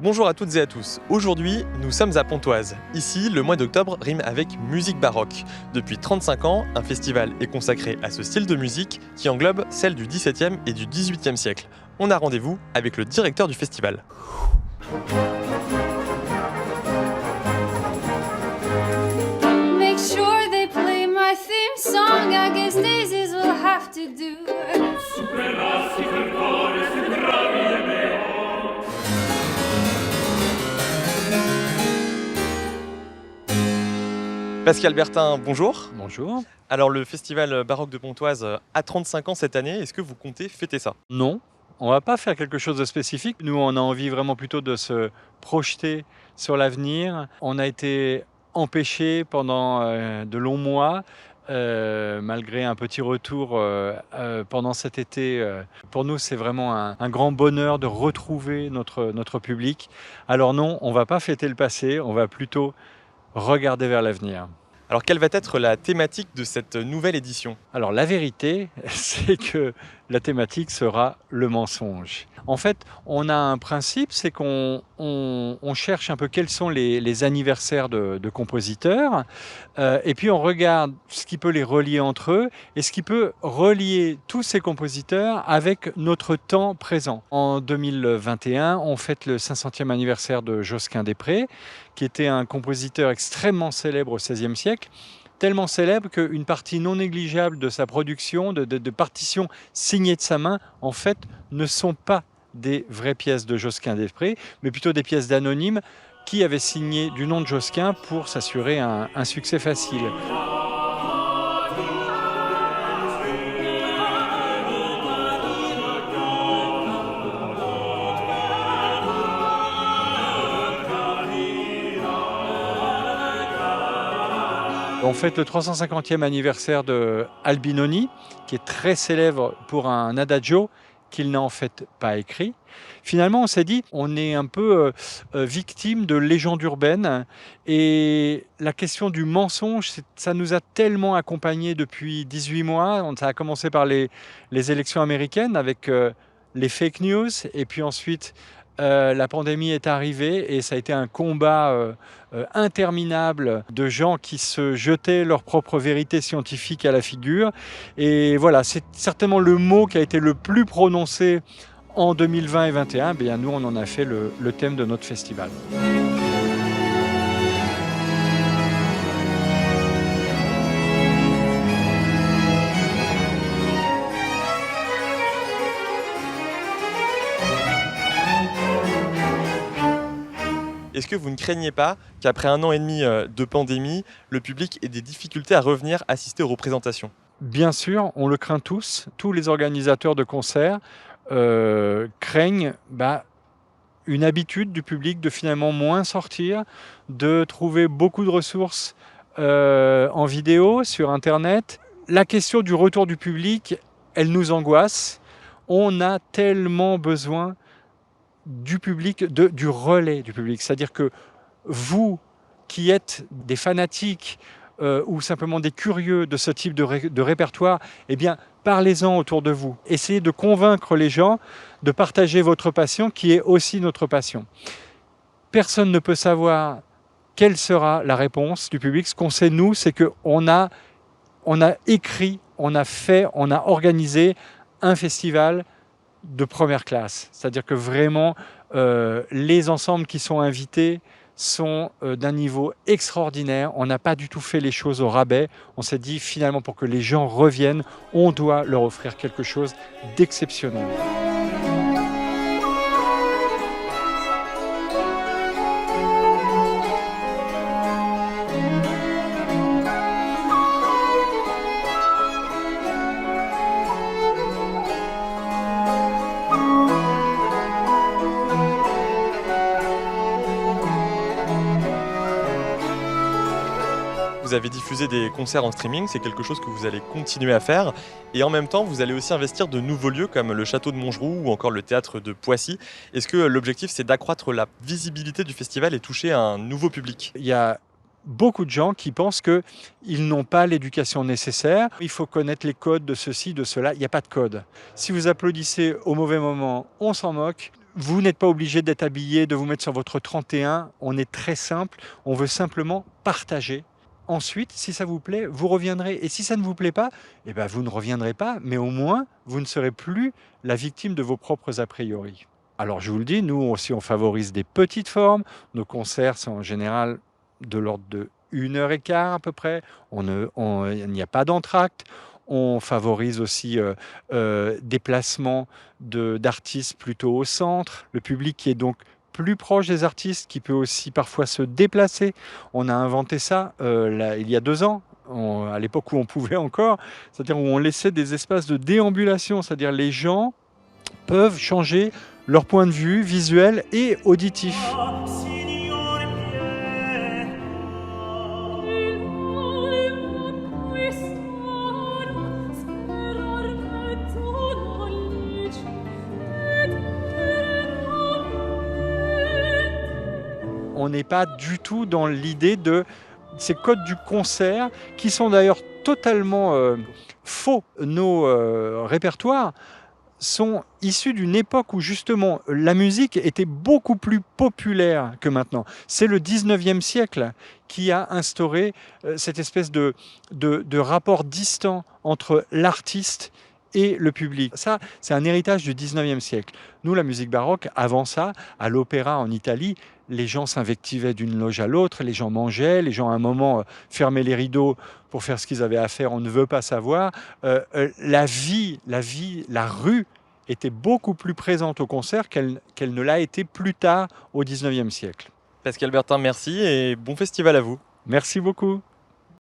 Bonjour à toutes et à tous. Aujourd'hui, nous sommes à Pontoise. Ici, le mois d'octobre rime avec musique baroque. Depuis 35 ans, un festival est consacré à ce style de musique qui englobe celle du XVIIe et du XVIIIe siècle. On a rendez-vous avec le directeur du festival. Make sure they play my theme song. I guess daisies will have to do. Pascal Bertin, bonjour. Bonjour. Alors le festival baroque de Pontoise a 35 ans cette année. Est-ce que vous comptez fêter ça? Non, on va pas faire quelque chose de spécifique. Nous, on a envie vraiment plutôt de se projeter sur l'avenir. On a été empêchés pendant de longs mois, malgré un petit retour pendant cet été. Pour nous, c'est vraiment un grand bonheur de retrouver notre public. Alors non, on va pas fêter le passé, on va plutôt regarder vers l'avenir. Alors quelle va être la thématique de cette nouvelle édition? Alors la vérité, c'est que la thématique sera le mensonge. En fait, on a un principe, c'est qu'on cherche un peu quels sont les anniversaires de compositeurs, et puis on regarde ce qui peut les relier entre eux, et ce qui peut relier tous ces compositeurs avec notre temps présent. En 2021, on fête le 500e anniversaire de Josquin-des-Prés, qui était un compositeur extrêmement célèbre au XVIe siècle, tellement célèbre qu'une partie non négligeable de sa production, de partitions signées de sa main, en fait, ne sont pas des vraies pièces de Josquin-des-Prés, mais plutôt des pièces d'anonymes qui avaient signé du nom de Josquin pour s'assurer un succès facile. On fête le 350e anniversaire de Albinoni, qui est très célèbre pour un adagio qu'il n'a en fait pas écrit. Finalement, on s'est dit, on est un peu victime de légendes urbaines, et la question du mensonge, ça nous a tellement accompagnés depuis 18 mois. Ça a commencé par les élections américaines avec les fake news, et puis ensuite la pandémie est arrivée et ça a été un combat interminable de gens qui se jetaient leur propre vérité scientifique à la figure. Et voilà, c'est certainement le mot qui a été le plus prononcé en 2020 et 2021. Bien, nous, on en a fait le thème de notre festival. Est-ce que vous ne craignez pas qu'après un an et demi de pandémie, le public ait des difficultés à revenir assister aux représentations? Bien sûr, on le craint tous. Tous les organisateurs de concerts craignent une habitude du public de finalement moins sortir, de trouver beaucoup de ressources en vidéo, sur Internet. La question du retour du public, elle nous angoisse. On a tellement besoin du public, du relais du public. C'est-à-dire que vous, qui êtes des fanatiques ou simplement des curieux de ce type de répertoire, eh bien, parlez-en autour de vous. Essayez de convaincre les gens de partager votre passion, qui est aussi notre passion. Personne ne peut savoir quelle sera la réponse du public. Ce qu'on sait, nous, c'est qu'on a écrit, on a fait, on a organisé un festival de première classe. C'est-à-dire que vraiment, les ensembles qui sont invités sont d'un niveau extraordinaire. On n'a pas du tout fait les choses au rabais. On s'est dit, finalement, pour que les gens reviennent, on doit leur offrir quelque chose d'exceptionnel. Vous avez diffusé des concerts en streaming, c'est quelque chose que vous allez continuer à faire. Et en même temps, vous allez aussi investir de nouveaux lieux comme le château de Montgeroux ou encore le théâtre de Poissy. Est-ce que l'objectif, c'est d'accroître la visibilité du festival et toucher un nouveau public? Il y a beaucoup de gens qui pensent qu'ils n'ont pas l'éducation nécessaire. Il faut connaître les codes de ceci, de cela. Il n'y a pas de code. Si vous applaudissez au mauvais moment, on s'en moque. Vous n'êtes pas obligé d'être habillé, de vous mettre sur votre 31. On est très simple. On veut simplement partager. Ensuite, si ça vous plaît, vous reviendrez. Et si ça ne vous plaît pas, eh ben, vous ne reviendrez pas. Mais au moins, vous ne serez plus la victime de vos propres a priori. Alors, je vous le dis, nous aussi, on favorise des petites formes. Nos concerts sont en général de l'ordre de 1 h 15 à peu près. Il n'y a pas d'entracte. On favorise aussi des placements d'artistes plutôt au centre, le public qui est donc plus proche des artistes, qui peut aussi parfois se déplacer. On a inventé ça il y a 2 ans, à l'époque où on pouvait encore, c'est-à-dire où on laissait des espaces de déambulation, c'est-à-dire les gens peuvent changer leur point de vue visuel et auditif. On n'est pas du tout dans l'idée de ces codes du concert qui sont d'ailleurs totalement faux. Nos répertoires sont issus d'une époque où justement la musique était beaucoup plus populaire que maintenant. C'est le 19e siècle qui a instauré cette espèce de rapport distant entre l'artiste et le public. Ça, c'est un héritage du 19e siècle. Nous, la musique baroque, avant ça, à l'opéra en Italie, les gens s'invectivaient d'une loge à l'autre, les gens mangeaient, les gens à un moment fermaient les rideaux pour faire ce qu'ils avaient à faire, on ne veut pas savoir. La rue était beaucoup plus présente au concert qu'elle ne l'a été plus tard au 19e siècle. Pascal Bertin, merci et bon festival à vous. Merci beaucoup.